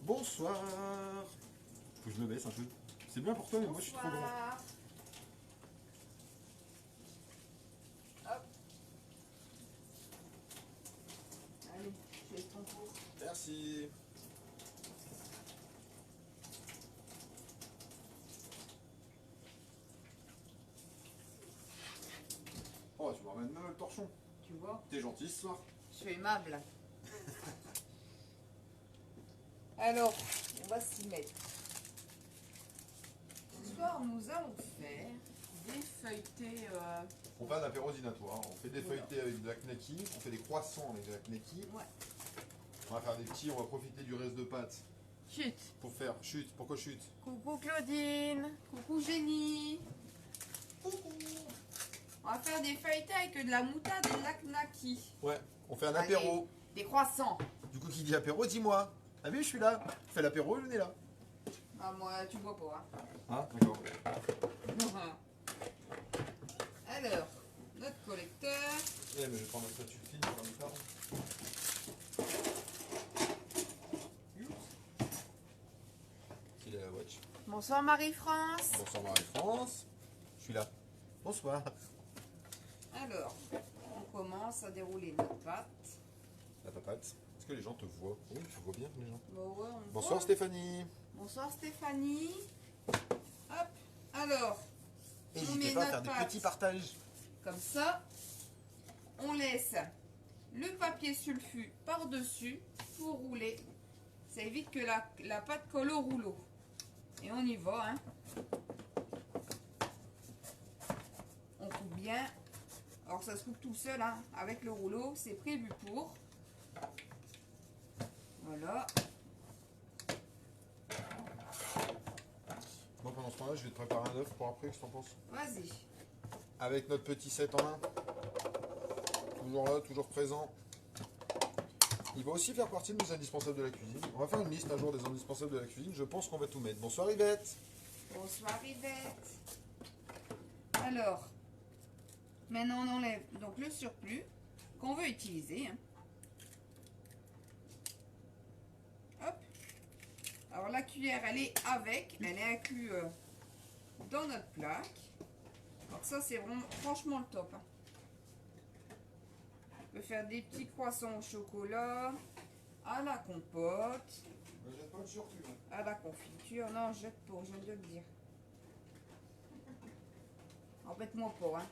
Bonsoir. Faut que je me baisse un peu. C'est bien pour toi, mais moi je suis trop grand. Hop. Allez, je fais ton tour. Merci. Oh, tu me ramènes même le torchon. Tu vois, T'es gentil ce soir. je suis aimable. Alors, on va s'y mettre. Ce soir, nous allons faire des feuilletés. On fait un apéro dînatoire. On fait des feuilletés avec de la knacky. On fait des croissants avec de la knacky. Ouais. On va faire des petits. On va profiter du reste de pâtes Chut. pour faire chute. Pourquoi chute? Coucou Claudine. Coucou Génie. Coucou. On va faire des feuilletés avec de la moutarde et de la knaki. Ouais, on fait un apéro. Des croissants. Du coup, qui dit apéro, dis-moi. Ah oui, je suis là. Fais l'apéro, je venez là. Ah, moi, tu vois pas. Ah, d'accord. Hein. Alors, notre collecteur. Ouais, mais je vais prendre la spatule fine pour la moutarde. Il est la watch. Bonsoir Marie-France. Bonsoir Marie-France. Je suis là. Bonsoir. Alors, on commence à dérouler notre pâte. La papate. Est-ce que les gens te voient? Oui, tu vois bien les gens. Bon, ouais, on Bonsoir voit. Stéphanie. Bonsoir Stéphanie. Hop, alors, N'hésitez met pas à notre faire des pâte. petits partages. Comme ça, on laisse le papier sulfu par-dessus pour rouler. Ça évite que la pâte colle au rouleau. Et on y va, hein. On coupe bien. Alors ça se coupe tout seul, hein. Avec le rouleau, c'est prévu pour. Voilà. Moi pendant ce temps-là, je vais te préparer un œuf pour après, qu'est-ce que t'en penses? Vas-y. Avec notre petit set en main. Toujours là, toujours présent. Il va aussi faire partie de nos indispensables de la cuisine. On va faire une liste un jour des indispensables de la cuisine. Je pense qu'on va tout mettre. Bonsoir Yvette. Bonsoir Yvette. Alors, maintenant on enlève donc le surplus qu'on veut utiliser, hein. Hop. Alors la cuillère, elle est avec, elle est inclue dans notre plaque. Donc ça c'est vraiment franchement le top, hein. On peut faire des petits croissants au chocolat, à la compote, Ne jette pas le surplus. à la confiture. Non, je jette pas, je viens de le dire. Embête-moi pas, hein.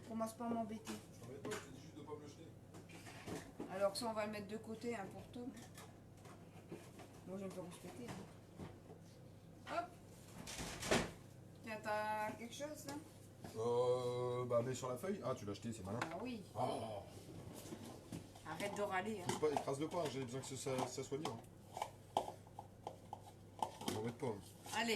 Commence pas à m'embêter. Je t'embête pas, je te dis juste de pas me le jeter. Alors ça, on va le mettre de côté, hein, pour Tom. Moi, je vais me faire respecter, hein. Hop. Tiens, t'as quelque chose, là? Bah mets sur la feuille. Ah, tu l'as acheté, c'est malin. Ah oui. Oh. Arrête de râler, hein. Écrase-le pas, j'ai besoin que ça soit libre. Je m'embête pas. Allez,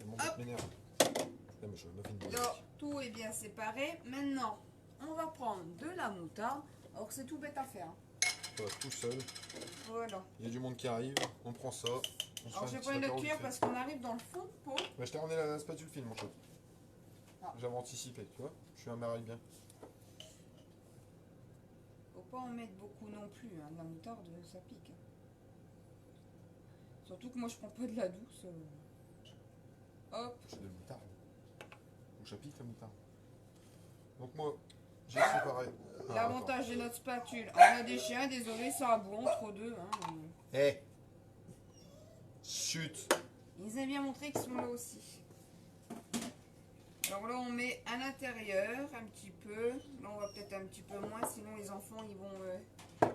Mon Hop. bête m'énerve. Putain, mais je me fais une boule. là, tout est bien séparé. Maintenant, on va prendre de la moutarde. Alors que c'est tout bête à faire, hein. Voilà, tout seul. Voilà. Il y a du monde qui arrive. On prend ça. On se Alors, fait je un vais petit prendre le apéro cuir vite fait. parce qu'on arrive dans le fond de pot. Bah, je t'ai ramené la spatule fine, mon chat. Ah. J'avais anticipé, tu vois. Je suis un mari bien. Faut pas en mettre beaucoup non plus, hein. De la moutarde, ça pique, hein. Surtout que moi, je prends pas de la douce. Hop. J'ai de la moutarde. Donc ça pique la moutarde. Donc moi, j'ai séparé. Ah, L'avantage de notre spatule, on a des chiens, désolé, ça aboie entre deux, hein. Eh, chut. Ils aiment bien montrer qu'ils sont là aussi. Alors là, on met à l'intérieur un petit peu. Là, on va peut-être un petit peu moins, sinon les enfants, ils vont...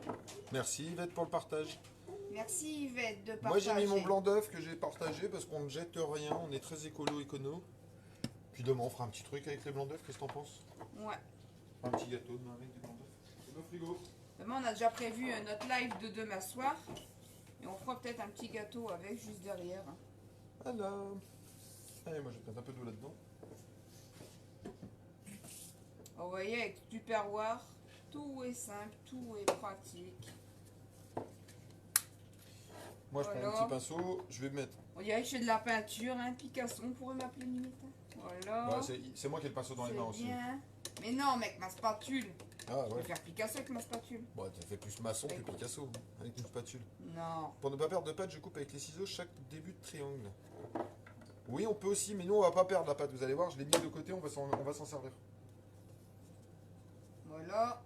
Merci Yvette pour le partage. Merci Yvette de partager. Moi j'ai mis mon blanc d'œuf que j'ai partagé parce qu'on ne jette rien, on est très écolo. Puis demain on fera un petit truc avec les blancs d'œuf, qu'est-ce que t'en penses? Ouais. Un petit gâteau demain avec des blancs d'œuf. C'est le frigo. Demain, on a déjà prévu notre live de demain soir. Et on fera peut-être un petit gâteau avec juste derrière. Voilà. Allez, moi je vais mettre un peu d'eau là-dedans. Vous voyez, avec du perroir, tout est simple, tout est pratique. Moi je prends Voilà. un petit pinceau, je vais mettre. On dirait que je fais de la peinture, hein, Picasso, on pourrait m'appeler limite. Voilà. Bah, c'est moi qui ai le pinceau dans les mains C'est aussi. bien. Mais non, mec, ma spatule. Ah Je ouais. vais faire Picasso avec ma spatule. Bon, t'as fait plus maçon que Avec- Picasso avec une spatule. Non. Pour ne pas perdre de pâte, je coupe avec les ciseaux chaque début de triangle. Oui, on peut aussi, mais nous on va pas perdre la pâte. Vous allez voir, je l'ai mis de côté, on va s'en servir. Voilà.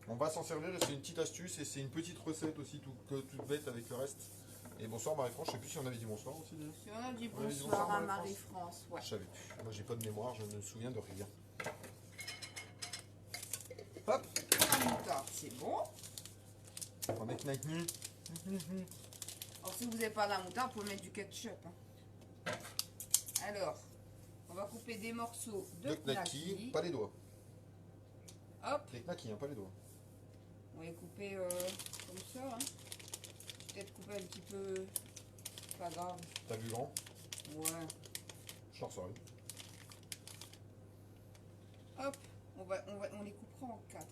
On va s'en servir et c'est une petite astuce et c'est une petite recette aussi toute bête avec le reste. Et bonsoir Marie-France, je sais plus si on avait dit bonsoir aussi d'ailleurs. Si on a dit On a dit bonsoir à Marie-France. Marie-France. Ouais. Je savais plus. Moi j'ai pas de mémoire, je ne me souviens de rien. Hop, Pour la moutarde, c'est bon. on est knackni. Alors si vous n'avez pas la moutarde, vous pouvez mettre du ketchup. Hein. Alors, on va couper des morceaux de De knacky, knacky. pas les doigts. Hop, Les knacky, hein, pas les doigts. on va les couper comme ça. Hein. Peut-être couper un petit peu. Pas grave. T'as vu grand? Ouais. Je leur saurai. Hop, on les coupera en 4.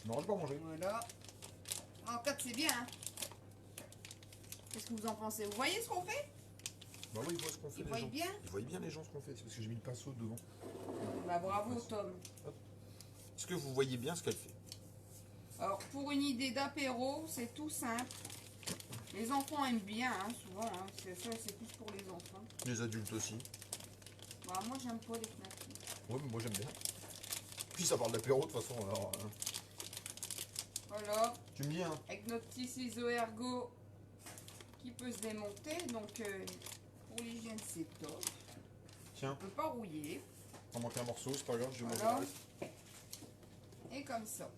Non, je vais pas manger. Voilà. En 4, c'est bien. Hein. Qu'est-ce que vous en pensez? Vous voyez ce qu'on fait? Bah oui, ils voient ce qu'on fait Ils les voient gens. bien? Ils voient bien les gens ce qu'on fait, c'est parce que j'ai mis le pinceau devant. Bah bravo Tom. Est-ce que vous voyez bien ce qu'elle fait? Alors pour une idée d'apéro, c'est tout simple. Les enfants aiment bien, hein, souvent. Hein. C'est plus pour les enfants. Les adultes aussi. Bah, moi j'aime pas les knackis. Ouais, mais moi j'aime bien. Puis ça parle d'apéro de toute façon, alors. Voilà, Tu me dis, hein? avec notre petit ciseau ergo qui peut se démonter. Donc pour l'hygiène c'est top. Tiens, On peut pas rouiller. il manque un morceau, c'est pas grave, je vais manger Voilà. le reste. Et comme ça.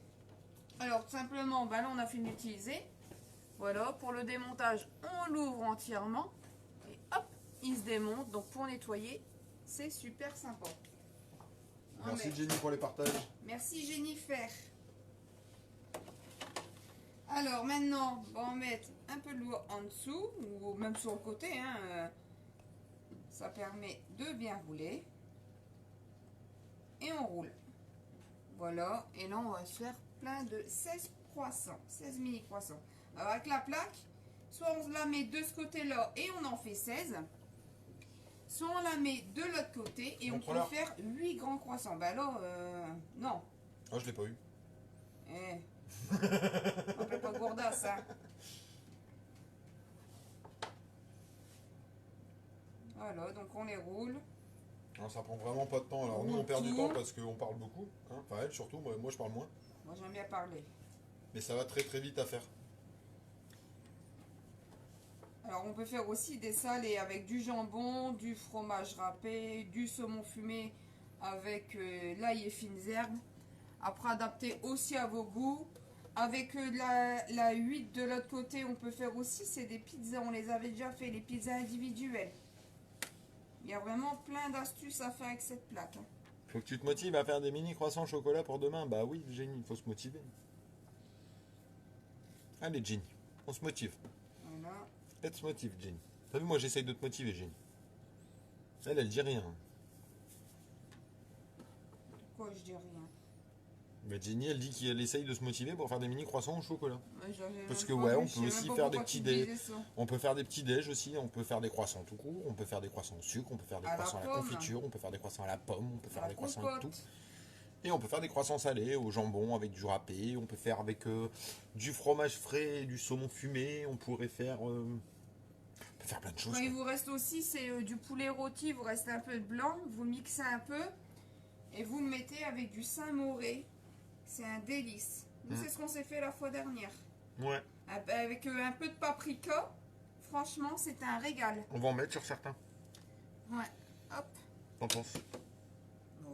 Alors tout simplement, bah là on a fini d'utiliser. Voilà, pour le démontage, on l'ouvre entièrement. Et hop, il se démonte. Donc pour nettoyer, c'est super sympa. On Merci met- Jenny pour les partages. Merci Jennifer. Alors maintenant, on va mettre un peu de l'eau en dessous, ou même sur le côté. Hein, ça permet de bien rouler. Et on roule. Voilà, et là on va se faire plein de 16 croissants, 16 mini croissants. Alors avec la plaque, soit on la met de ce côté-là et on en fait 16, soit on la met de l'autre côté et on peut Montre-leur. faire 8 grands croissants. Bah là, non. Ah, je l'ai pas eu. Eh. On fait pas gourdasse, hein. Voilà, donc on les roule. Alors, ça prend vraiment pas de temps. Alors nous on perd du temps parce qu'on parle beaucoup. Hein. Enfin elle surtout, moi je parle moins. Moi j'aime bien parler. Mais ça va très très vite à faire. Alors on peut faire aussi des salés avec du jambon, du fromage râpé, du saumon fumé avec l'ail et fines herbes. Après adapter aussi à vos goûts. Avec la huile de l'autre côté, on peut faire aussi, c'est des pizzas, on les avait déjà fait, les pizzas individuelles. Il y a vraiment plein d'astuces à faire avec cette plaque. Hein. Faut que tu te motives à faire des mini croissants au chocolat pour demain. Bah oui, Jenny, il faut se motiver. Allez, Jenny, on se motive. Voilà. Elle se motive, Jenny. T'as vu, moi j'essaye de te motiver, Jenny. Elle dit rien. Pourquoi je dis rien? Mais Jenny, elle dit qu'elle essaye de se motiver pour faire des mini croissants au chocolat. Ouais, j'avais Parce même que pas ouais, vu, on je sais peut même aussi pas faire des pourquoi petits tu dés. disais ça. On peut faire des petits déj aussi, on peut faire des croissants tout court, on peut faire des croissants au sucre, on peut faire des À la croissants à la pomme. confiture, on peut faire des croissants à la pomme, on peut faire La des croissants avec tout. compote. Et on peut faire des croissants salés au jambon avec du râpé, on peut faire avec du fromage frais et du saumon fumé, on pourrait faire... on peut faire plein de choses. Quand il quoi. vous reste aussi, c'est du poulet rôti, vous restez un peu de blanc, vous mixez un peu et vous le mettez avec du Saint-Moré. C'est un délice. Nous, c'est ce qu'on s'est fait la fois dernière. Ouais, Avec un peu de paprika, franchement, c'est un régal. on va en mettre sur certains. Ouais, hop. T'en penses?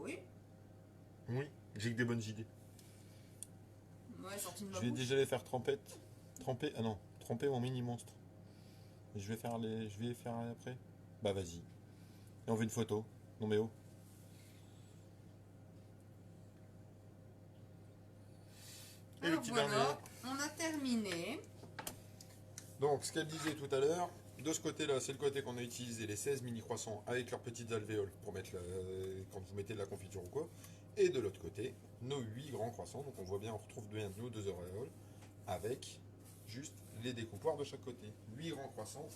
Oui, Oui, j'ai que des bonnes idées. ouais, sorti de ma Je vais bouche. déjà les faire tremper mon mini monstre. Et je vais les faire après. Bah vas-y. Et on veut une photo. Non mais oh. Et le Alors petit voilà, merveilleux. on a terminé. Donc ce qu'elle disait tout à l'heure, de ce côté-là, c'est le côté qu'on a utilisé les 16 mini croissants avec leurs petites alvéoles pour mettre quand vous mettez de la confiture ou quoi. Et de l'autre côté, nos 8 grands croissants. Donc on voit bien, on retrouve bien nos 2 auréoles avec juste les découpoirs de chaque côté. 8 grands croissants,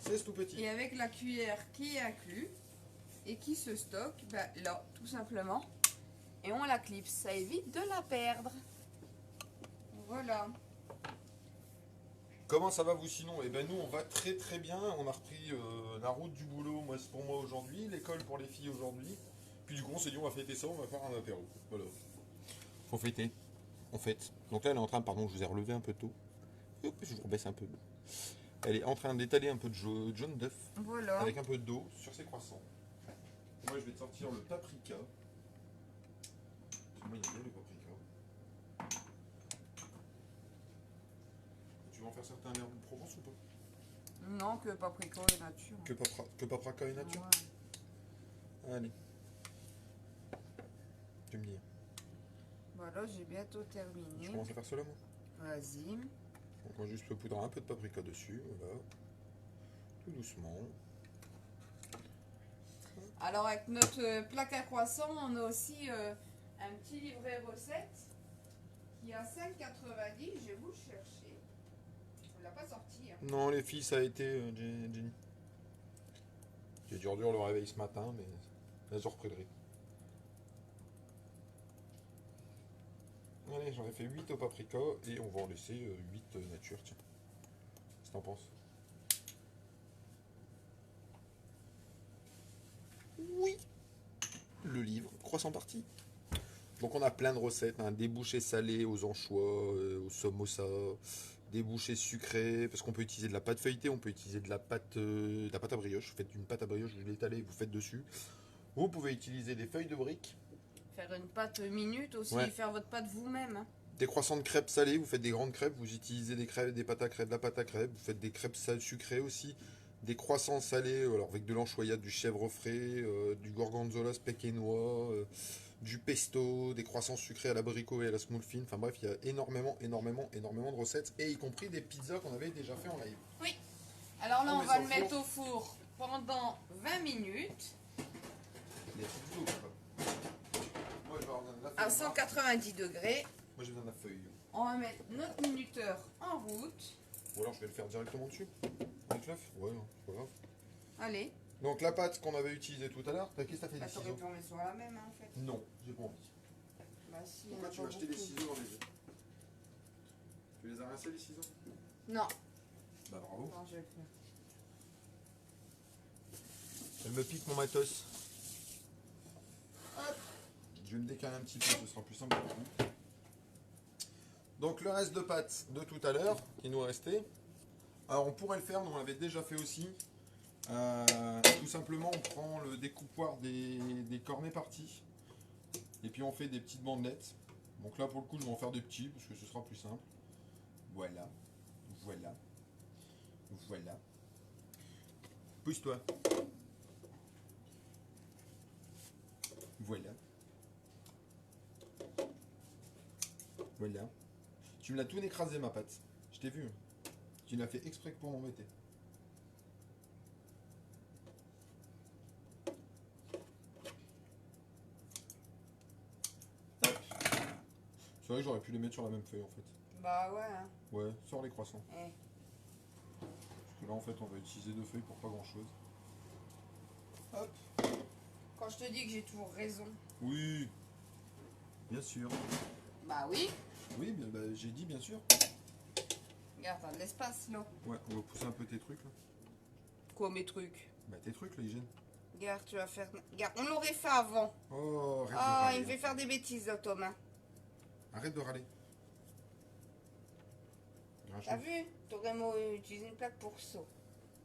16 tout petits. Et avec la cuillère qui est inclus. et qui se stocke là, tout simplement. Et on la clipse, ça évite de la perdre. Voilà. Comment ça va vous sinon? Eh ben nous on va très très bien, on a repris la route du boulot, moi c'est pour moi aujourd'hui, l'école pour les filles aujourd'hui. Puis du coup on s'est dit on va fêter ça, on va faire un apéro. Voilà. Faut fêter, on fête. Donc là elle est en train, pardon je vous ai relevé un peu tôt. Hop, je vous rebaisse un peu. Elle est en train d'étaler un peu de jaune d'œuf Voilà. avec un peu d'eau sur ses croissants. Moi je vais te sortir le paprika. Moi il y a bien le paprika. Tu vas en faire certains herbes de Provence ou pas? Non, que paprika et nature. Que paprika et nature? Ouais. Allez. Tu me dis. Voilà, j'ai bientôt Je terminé. commence à faire cela moi. Vas-y. Donc on va juste poudrer un peu de paprika dessus, voilà. Tout doucement. Alors avec notre plaque à croissant, on a aussi un petit livret recette qui a 5,90. Je vais vous le chercher. On l'a pas sorti. Hein. Non les filles ça a été Jenny. J'ai dur le réveil ce matin mais elles ont repris le rythme. Allez j'en ai fait 8 au paprika et on va en laisser 8 nature tiens. Qu'est-ce que t'en penses? Oui. Le livre, croissant parti. Donc on a plein de recettes, hein, des bouchées salées aux anchois, au samosa, des bouchées sucrées, parce qu'on peut utiliser de la pâte feuilletée, on peut utiliser de la pâte à brioche. Vous faites une pâte à brioche, vous l'étalez, vous faites dessus. Vous pouvez utiliser des feuilles de briques, Faire une pâte minute aussi, Ouais. faire votre pâte vous-même. Hein. des croissants de crêpes salées, vous faites des grandes crêpes, vous utilisez des crêpes, des pâtes à crêpes, de la pâte à crêpes, vous faites des crêpes sucrées aussi, des croissants salés, alors avec de l'anchoyade, du chèvre frais, du gorgonzola pékinois, du pesto, des croissants sucrés à l'abricot et à la smoothfin. Enfin bref, il y a énormément de recettes, et y compris des pizzas qu'on avait déjà fait en live. Oui. Alors là, On on met va ça le au mettre four. au four pendant 20 minutes Des petites vidéos, quoi. Moi, je vais avoir besoin de la à feuille. 190 degrés. Moi, j'ai besoin de la feuille. On va mettre notre minuteur en route. Ou alors, je vais le faire directement dessus. Avec l'œuf. Ouais, c'est pas grave. Allez. Donc, la pâte qu'on avait utilisée tout à l'heure, qu'est-ce que t'as fait Bah, des t'aurais ciseaux? pu en mettre sur la même, hein, en fait. Non, j'ai pas envie. Bah, si, Pourquoi on a tu pas vas acheter des beaucoup. ciseaux dans les yeux? Tu les as rincés, les ciseaux? Non. Bah, bravo. Non, je vais le faire. Elle me pique mon matos. Hop. Je vais me décaler un petit peu, ce sera plus simple pour vous. Donc le reste de pâte de tout à l'heure, qui nous restait. Alors on pourrait le faire, nous on l'avait déjà fait aussi. Tout simplement on prend le découpoir des cornets partis. Et puis on fait des petites bandelettes. Donc là pour le coup je vais en faire des petits, parce que ce sera plus simple. Voilà. Voilà. Voilà. Pousse-toi. Voilà. Voilà. Tu me l'as tout écrasé ma pâte. Je t'ai vu. Tu l'as fait exprès que pour m'embêter. Hop. C'est vrai que j'aurais pu les mettre sur la même feuille en fait. Bah ouais. Hein. Ouais, sors les croissants. Eh. Parce que là en fait on va utiliser 2 feuilles pour pas grand chose. Hop. Quand je te dis que j'ai toujours raison. Oui. Bien sûr. Bah oui. Oui, bah, j'ai dit bien sûr. Regarde, t'as de l'espace là. Ouais, on va pousser un peu tes trucs là. Quoi mes trucs? Bah tes trucs là, hygiène. Regarde, tu vas faire. Regarde, on l'aurait fait avant. Oh, arrête de Ah, râler. il me fait faire des bêtises là, Thomas. Arrête de râler. T'as vu? T'aurais utilisé une plaque pour ça.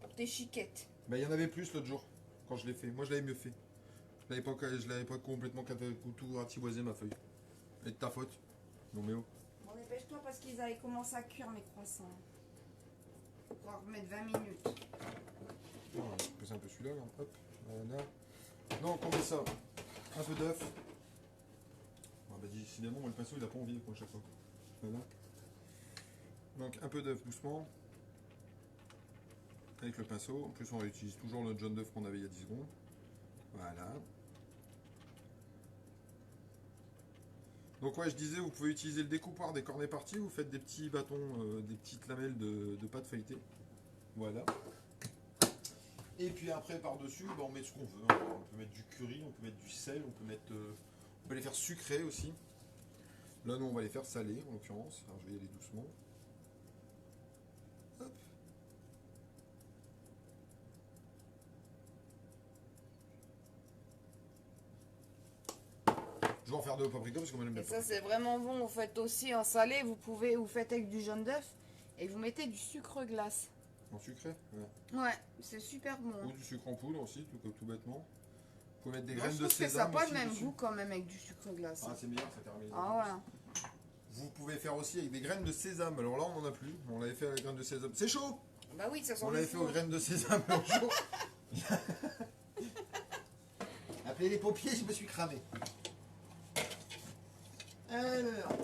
Pour tes chiquettes. Bah il y en avait plus l'autre jour, quand je l'ai fait. Moi je l'avais mieux fait. Je l'avais pas complètement tout ratiboisé ma feuille. Et de ta faute. Non mais oh. Bon, dépêche-toi parce qu'ils avaient commencé à cuire mes croissants. On va remettre 20 minutes. On va poser un peu celui-là, là. Hop. Voilà. Donc on met ça. Un peu d'œuf. Ah bah décidément le pinceau il a pas envie pour chaque fois. Voilà. Donc un peu d'œuf doucement. Avec le pinceau. En plus on réutilise toujours le jaune d'œuf qu'on avait il y a 10 secondes. Voilà. Donc ouais je disais vous pouvez utiliser le découpoir des cornets partis, vous faites des petits bâtons, des petites lamelles de pâte feuilletée. Voilà. Et puis après, par-dessus, bah, on met ce qu'on veut. Hein. On peut mettre du curry, on peut mettre du sel, on peut les faire sucrés aussi. Là, nous, on va les faire salés, en l'occurrence. Alors, je vais y aller doucement. Hop. Je vais en faire deux au paprika parce qu'on va l'aime bien. Et ça, c'est vraiment bon. Vous faites aussi en salé. Vous faites avec du jaune d'œuf et vous mettez du sucre glace. En sucré, ouais. Ouais, c'est super bon. Ou du sucre en poudre aussi, tout bêtement. Vous pouvez mettre des Moi, graines je de trouve que ça sésame n'a pas aussi le même dessus. goût quand même avec du sucre glace. Ah, c'est meilleur, ça caramélise. Ah ouais. Vous pouvez faire aussi avec des graines de sésame. Alors là, on n'en a plus. On l'avait fait avec les graines de sésame. C'est chaud! Bah oui, ça sent On le l'avait fait four. aux graines de sésame l'autre jour. Appelez les pompiers, je me suis cramé. Alors.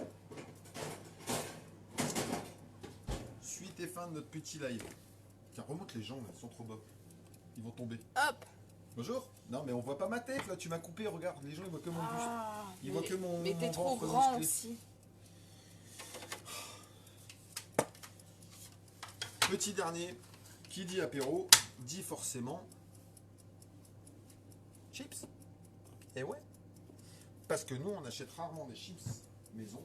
Suite et fin de notre petit live. Tiens, remonte les jambes, elles sont trop bas. Ils vont tomber. Hop. Bonjour. Non, mais on voit pas ma tête là, tu m'as coupé, regarde. Les gens ils voient que mon buste. Ah, Ils voient que mon. mais t'es mon trop ventre grand musclé. aussi. Petit dernier, qui dit apéro, dit forcément chips. Et ouais. Parce que nous, on achète rarement des chips maison.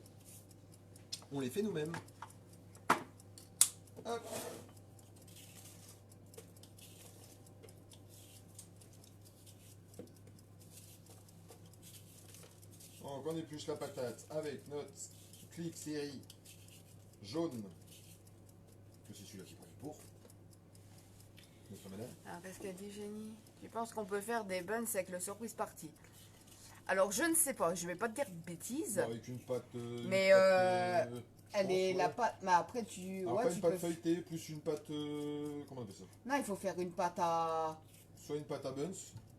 On les fait nous-mêmes. Hop. Donc on épluche la patate avec notre clic série jaune. Que c'est celui-là qui prend du pour. Notre madame. Alors, qu'est-ce qu'elle dit, Jenny? Tu penses qu'on peut faire des buns avec le surprise party? Alors, je ne sais pas, je vais pas te dire de bêtises. Bon, avec une pâte. Mais, Elle est ouais. la pâte. Mais après, tu. Après Ouais, une tu pâte peux. feuilletée plus une pâte. Comment on appelle ça? Non, il faut faire une pâte à. Soit une pâte à buns,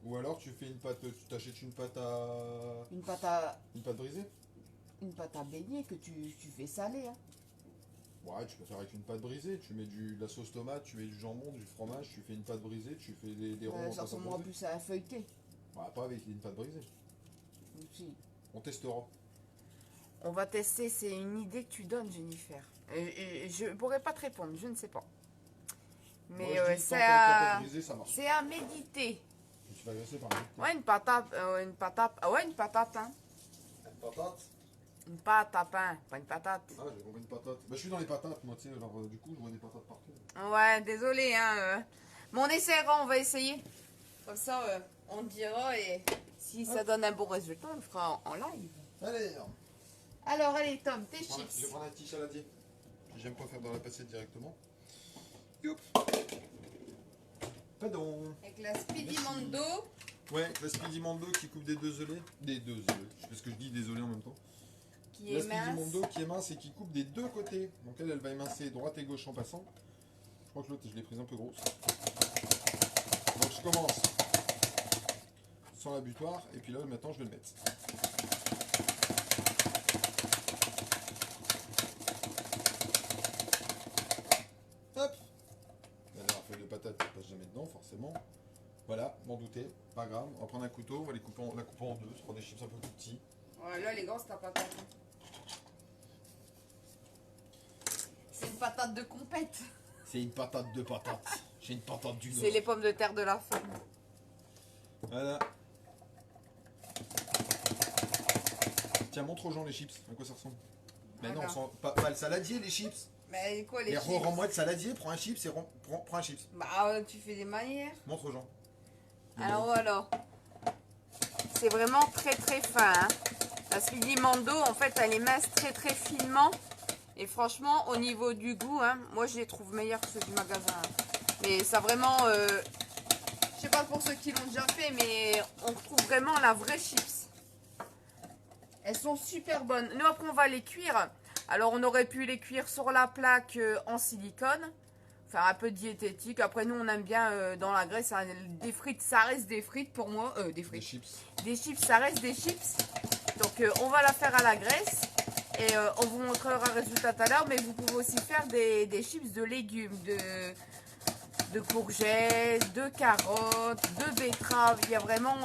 ou alors tu fais une pâte. Tu t'achètes une pâte à. Une pâte à. Une pâte brisée? Une pâte à beignet que tu fais saler. Hein. Ouais, tu peux faire avec une pâte brisée. Tu mets de la sauce tomate, tu mets du jambon, du fromage, tu fais une pâte brisée, tu fais des ronds en Ça pâte ressemble en brisée. plus à un feuilleté. Ouais, pas avec une pâte brisée. Aussi. On testera. On va tester, c'est une idée que tu donnes, Jennifer. Et je pourrais pas te répondre, je ne sais pas. Mais Moi, je dis, tant c'est qu'avec la à... pâte brisée, ça marche. C'est à méditer. Je me suis fait agresser par un Ouais, une patate. Ah ouais, une patate, hein. patate. Une pâte à pain, pas une patate. Ah, j'ai compris une patate. Bah, je suis dans les patates, moi, tu sais, genre, du coup, je vois des patates partout. Ouais, désolé, hein. Mais on essaiera, on va essayer. Comme ça, on te dira et si ça donne un bon résultat, on le fera en live. Allez, Alors, allez, Tom, tes je vais chips. prendre un petit saladier. J'aime pas faire dans la passette directement. Youp. Pardon. Avec la Speedy Merci. Mondo. Ouais, la Speedy Mondo qui coupe des deux œufs. Des deux œufs. Je sais pas ce que je dis, désolé en même temps. Qui La est Speedy mince. Mondo qui est mince et qui coupe des deux côtés. Donc elle va émincer droite et gauche en passant. Je crois que l'autre, je l'ai prise un peu grosse. Donc je commence sans la butoir et puis là maintenant je vais le mettre. Hop. La dernière feuille de patate ne passe jamais dedans forcément. Voilà, m'en doutez, pas grave. On va prendre un couteau, on va la couper en deux. Ce sera des chips un peu plus petits. Ouais, là, les gars, c'est ta patate. C'est une patate de compète. C'est une patate de patate. J'ai une patate du C'est les pommes de terre de la fin. Voilà. Tiens, montre aux gens les chips, à quoi ça ressemble. Mais non, Voilà. pas le saladier, les chips. Mais quoi, les Et chips? rends-moi le saladier, prends un chips et prends un chips. Bah, tu fais des manières. Montre aux gens. Alors voilà. C'est vraiment très très fin. Hein. La Speedy Mondo, en fait, elle est mince très très finement. Et franchement, au niveau du goût, hein, moi je les trouve meilleurs que ceux du magasin. Mais ça vraiment... je sais pas pour ceux qui l'ont déjà fait, mais on trouve vraiment la vraie chips. Elles sont super bonnes. Nous, après, on va les cuire. Alors, on aurait pu les cuire sur la plaque en silicone. Faire un peu diététique. Après, nous, on aime bien dans la graisse. Hein, des frites, ça reste des frites pour moi. Des Les frites. chips. Des chips, ça reste des chips. Donc, on va la faire à la graisse. Et on vous montrera le résultat tout à l'heure. Mais vous pouvez aussi faire des chips de légumes. De courgettes, de carottes, de betteraves. Il y a vraiment...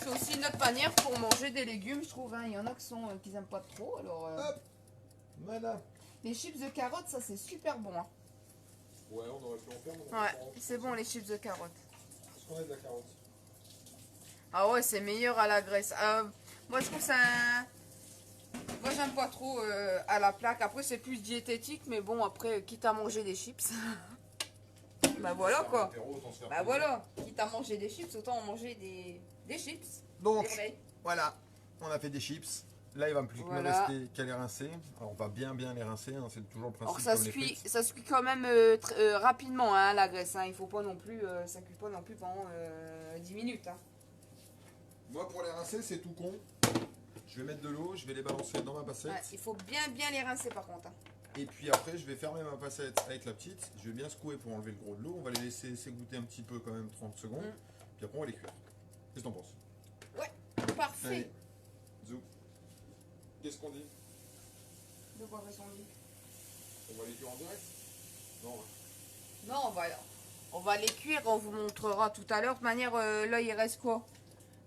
c'est aussi une autre manière pour manger des légumes, je trouve. Hein. Il y en a qui n'aiment pas trop. Alors, Hop. Voilà. les chips de carottes, ça c'est super bon. Hein. Ouais, on aurait pu en faire. Ouais, c'est bon les chips de carottes. Est-ce qu'on a de la carotte? Ah ouais, c'est meilleur à la graisse. Moi, je trouve ça... Moi, j'aime pas trop à la plaque. Après, c'est plus diététique, mais bon, après, quitte à manger des chips. Bah voilà quoi. Bah voilà, quitte à manger des chips, autant en manger des chips. Donc, Des vrais. voilà, on a fait des chips. Là, il va plus que me Voilà. rester qu'à les rincer. Alors, on va bien les rincer, hein, c'est toujours le principe. Alors ça comme se les cuit, frites. ça se cuit quand même rapidement hein, la graisse. Hein. Il faut pas non plus, ça cuit pas non plus pendant 10 minutes. Hein. Moi, pour les rincer, c'est tout con. Je vais mettre de l'eau, je vais les balancer dans ma bassette. Ouais, il faut bien les rincer par contre. Hein. Et puis après, je vais fermer ma bassette avec la petite. Je vais bien secouer pour enlever le gros de l'eau. On va les laisser s'égoutter un petit peu quand même, 30 secondes. Puis après, on va les cuire. Qu'est-ce que t'en penses? Ouais, parfait. Allez, zou. Qu'est-ce qu'on dit? De quoi fait son lit? On va les cuire en direct? Non. Non, on va les cuire, on vous montrera tout à l'heure. De manière, là il reste quoi?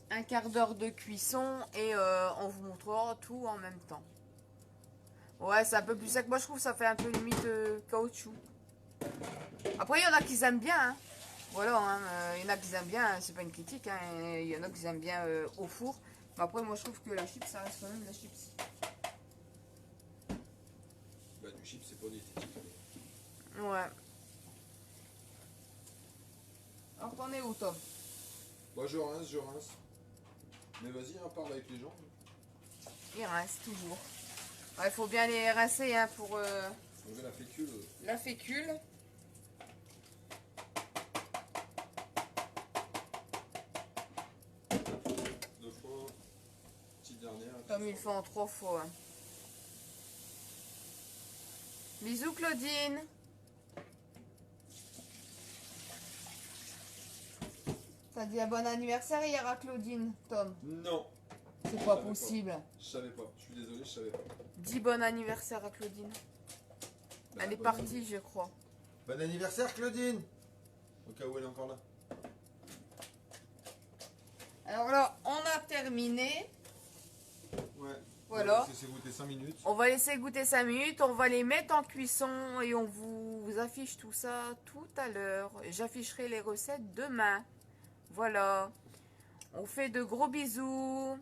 Un quart d'heure de cuisson et on vous montrera tout en même temps. Ouais, c'est un peu plus sec. Moi je trouve que ça fait un peu limite caoutchouc. Après il y en a qui aiment bien. Hein. Voilà, hein, il y en a qui aiment bien, hein, c'est pas une critique. Hein, il y en a qui aiment bien au four. Mais après moi je trouve que la chips ça reste quand même la chips. Bah, du chip, c'est pas diététique. Ouais. Alors t'en es où Tom? Bah, je rince. Mais vas-y, hein, parle avec les gens. Il rince toujours. Il faut bien les rincer hein, pour Enlever la fécule. la fécule. Deux fois. Petite dernière. Comme il fait en 3 fois. Hein. Bisous Claudine. T'as dit un bon anniversaire hier à Claudine, Tom. Non. C'est pas possible. Je savais pas. Je suis désolé, je savais pas. Dis bon anniversaire à Claudine. Bah, Elle est bon partie, je crois. Bon anniversaire, Claudine. Au cas où elle est encore là. Alors là, on a terminé. Ouais. Voilà. On va laisser goûter 5 minutes. On va laisser goûter 5 minutes. On va les mettre en cuisson et on vous affiche tout ça tout à l'heure. J'afficherai les recettes demain. Voilà. On fait de gros bisous.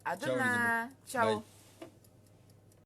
À Ciao, les demain. amis. Ciao. Bye.